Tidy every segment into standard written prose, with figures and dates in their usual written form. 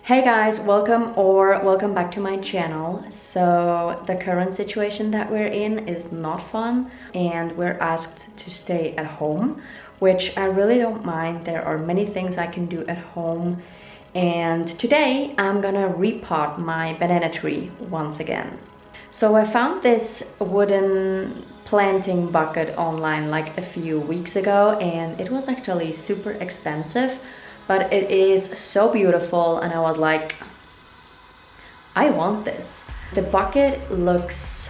Hey guys, welcome back to my channel. So the current situation that we're in is not fun and we're asked to stay at home, which I really don't mind. There are many things I can do at home, and today I'm gonna repot my banana tree once again. So I found this wooden planting bucket online like a few weeks ago, and it was actually super expensive, but it is so beautiful and I was like, I want this. The bucket looks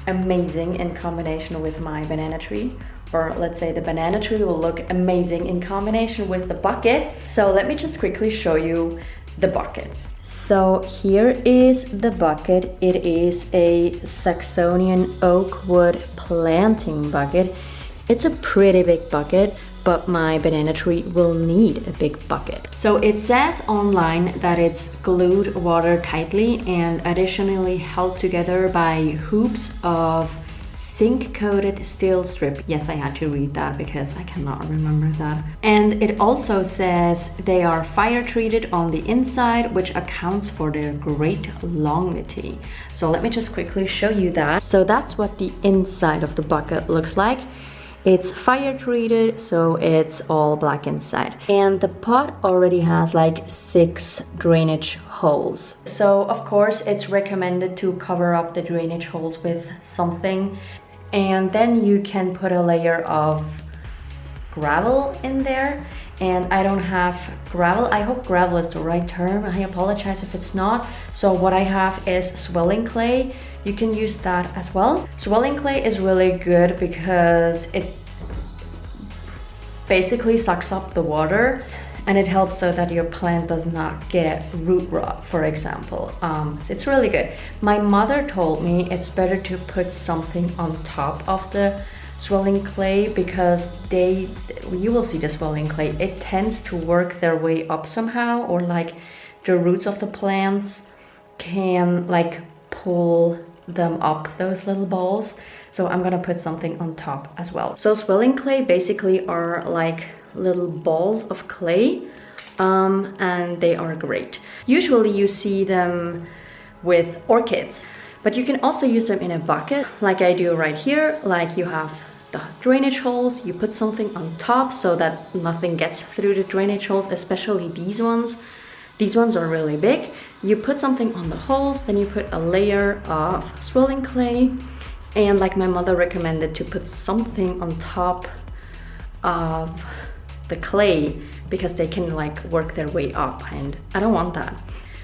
amazing in combination with my banana tree, or let's say the banana tree will look amazing in combination with the bucket. So let me just quickly show you the bucket. So here is the bucket. It is a Saxonian oak wood planting bucket. It's a pretty big bucket, but my banana tree will need a big bucket. So it says online that it's glued water tightly and additionally held together by hoops of zinc coated steel strip. Yes, I had to read that because I cannot remember that. And it also says they are fire treated on the inside, which accounts for their great longevity. So let me just quickly show you that. So that's what the inside of the bucket looks like. It's fire treated, so it's all black inside. And the pot already has like 6 drainage holes. So of course it's recommended to cover up the drainage holes with something. And then you can put a layer of gravel in there. And I don't have gravel. I hope gravel is the right term. I apologize if it's not. So what I have is swelling clay. You can use that as well. Swelling clay is really good because it basically sucks up the water and it helps so that your plant does not get root rot, for example. It's really good. My mother told me it's better to put something on top of the swelling clay because you will see the swelling clay, it tends to work their way up somehow, or like the roots of the plants can like pull them up, those little balls. So I'm gonna put something on top as well. So swelling clay basically are like little balls of clay, and they are great. Usually you see them with orchids, but you can also use them in a bucket like I do right here. Like you have the drainage holes, you put something on top so that nothing gets through the drainage holes, especially these ones. These ones are really big. You put something on the holes, then you put a layer of swelling clay, and like my mother recommended, to put something on top of the clay because they can like work their way up, and I don't want that.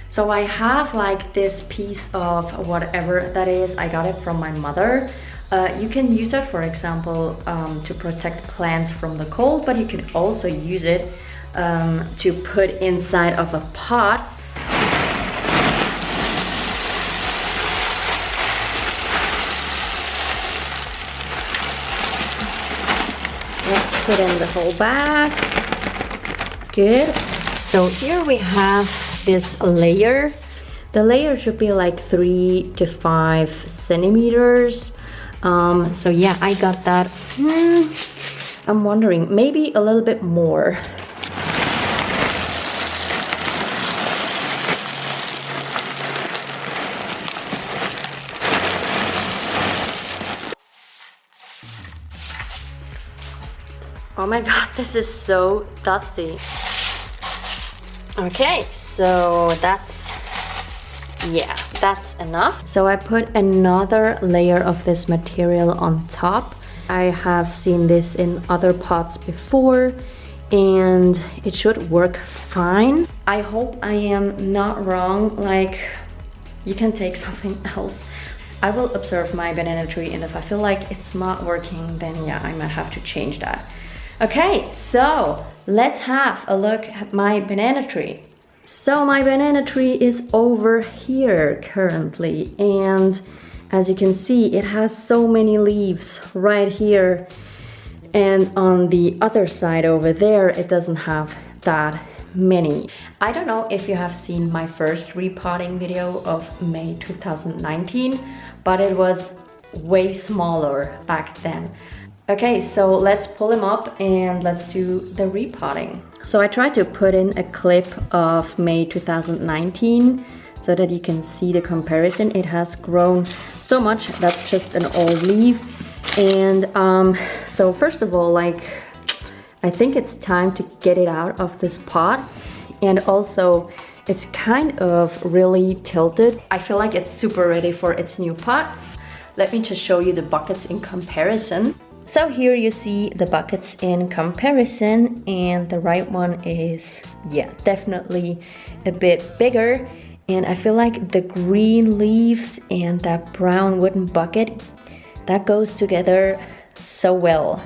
So I have like this piece of whatever that is. I got it from my mother. You can use it, for example, to protect plants from the cold, but you can also use it to put inside of a pot. Let's put in the whole bag. Good. So here we have this layer. The layer should be like 3 to 5 centimeters. So yeah, I got that. I'm wondering, maybe a little bit more. Oh my god, this is so dusty. Okay, so that's enough. So I put another layer of this material on top. I have seen this in other pots before and it should work fine. I hope I am not wrong. Like, you can take something else. I will observe my banana tree, and if I feel like it's not working, then yeah, I might have to change that. Okay, so let's have a look at my banana tree. So my banana tree is over here currently, and as you can see, it has so many leaves right here, and on the other side over there it doesn't have that many. I don't know if you have seen my first repotting video of May 2019, but it was way smaller back then. Okay, so let's pull him up and let's do the repotting. So I tried to put in a clip of May 2019 so that you can see the comparison. It has grown so much. That's just an old leaf. And so first of all, like, I think it's time to get it out of this pot. And also, it's kind of really tilted. I feel like it's super ready for its new pot. Let me just show you the buckets in comparison. So here you see the buckets in comparison, and the right one is, yeah, definitely a bit bigger. And I feel like the green leaves and that brown wooden bucket, that goes together so well.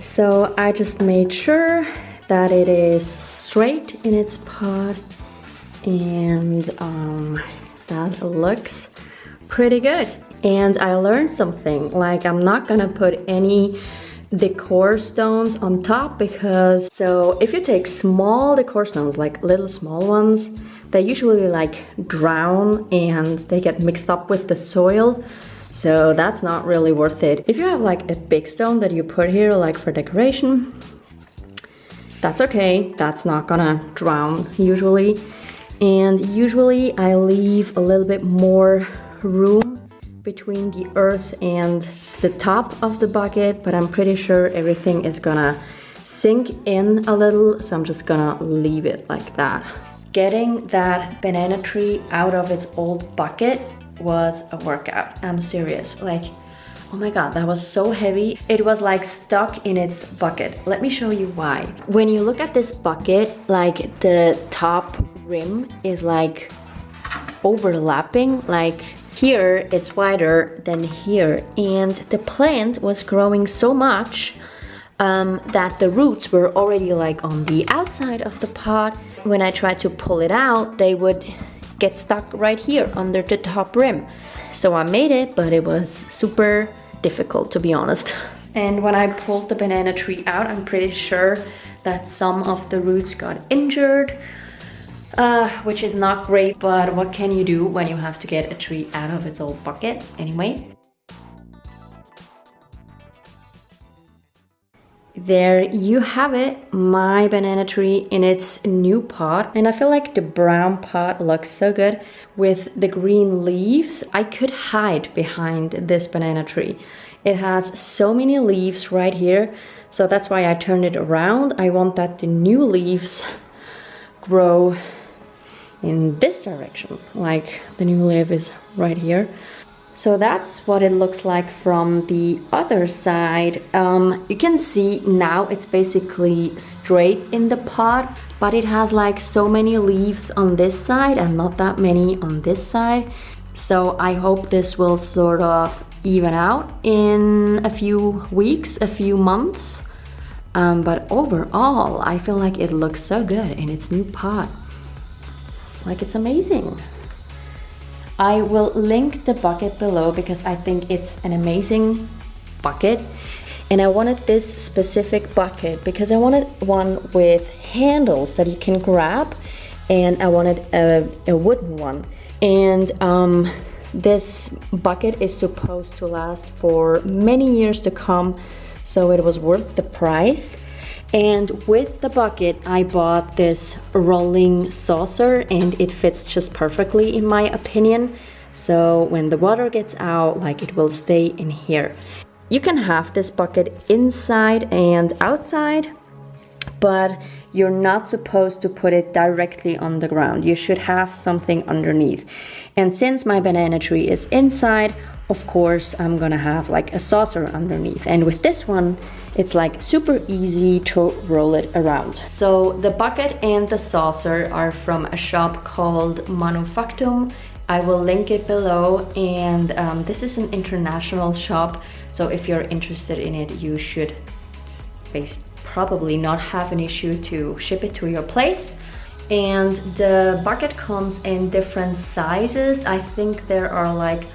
So I just made sure that it is straight in its pot, and that looks pretty good. And I learned something, like I'm not gonna put any decor stones on top, because so if you take small decor stones, like little small ones, they usually like drown and they get mixed up with the soil. So that's not really worth it. If you have like a big stone that you put here like for decoration, that's okay. That's not gonna drown usually. And usually I leave a little bit more room between the earth and the top of the bucket, but I'm pretty sure everything is gonna sink in a little, so I'm just gonna leave it like that. Getting that banana tree out of its old bucket was a workout. I'm serious. Like, oh my god, that was so heavy. It was like stuck in its bucket. Let me show you why. When you look at this bucket, like the top rim is like overlapping. Like here it's wider than here, and the plant was growing so much that the roots were already like on the outside of the pot. When I tried to pull it out, they would get stuck right here under the top rim. So I made it, but it was super difficult, to be honest. And when I pulled the banana tree out, I'm pretty sure that some of the roots got injured, which is not great, but what can you do when you have to get a tree out of its old bucket anyway? There you have it, my banana tree in its new pot. And I feel like the brown pot looks so good with the green leaves. I could hide behind this banana tree. It has so many leaves right here, so that's why I turned it around. I want that the new leaves grow in this direction, like the new leaf is right here. So that's what it looks like from the other side. You can see now it's basically straight in the pot, but it has like so many leaves on this side and not that many on this side. So I hope this will sort of even out in a few weeks, a few months. But overall, I feel like it looks so good in its new pot. Like, it's amazing. I will link the bucket below because I think it's an amazing bucket. And I wanted this specific bucket because I wanted one with handles that you can grab, and I wanted a wooden one And this bucket is supposed to last for many years to come, so it was worth the price. And with the bucket, I bought this rolling saucer, and it fits just perfectly in my opinion. So when the water gets out, like, it will stay in here. You can have this bucket inside and outside, but you're not supposed to put it directly on the ground. You should have something underneath. And since my banana tree is inside, of course, I'm gonna have like a saucer underneath. And with this one, it's like super easy to roll it around. So the bucket and the saucer are from a shop called Manufactum. I will link it below, and this is an international shop, so if you're interested in it, you should probably not have an issue to ship it to your place. And the bucket comes in different sizes. I think there are like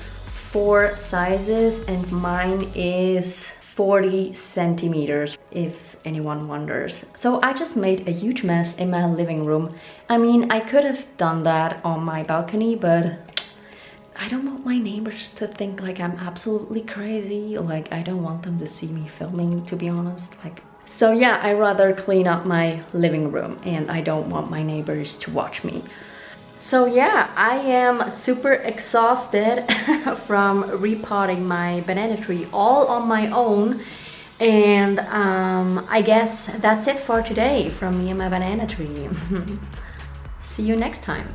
4 sizes, and mine is 40 centimeters, if anyone wonders. So I just made a huge mess in my living room. I mean, I could have done that on my balcony, but I don't want my neighbors to think like I'm absolutely crazy. Like, I don't want them to see me filming, to be honest. Like, so yeah, I rather clean up my living room, and I don't want my neighbors to watch me. So yeah, I am super exhausted from repotting my banana tree all on my own. And I guess that's it for today from me and my banana tree. See you next time.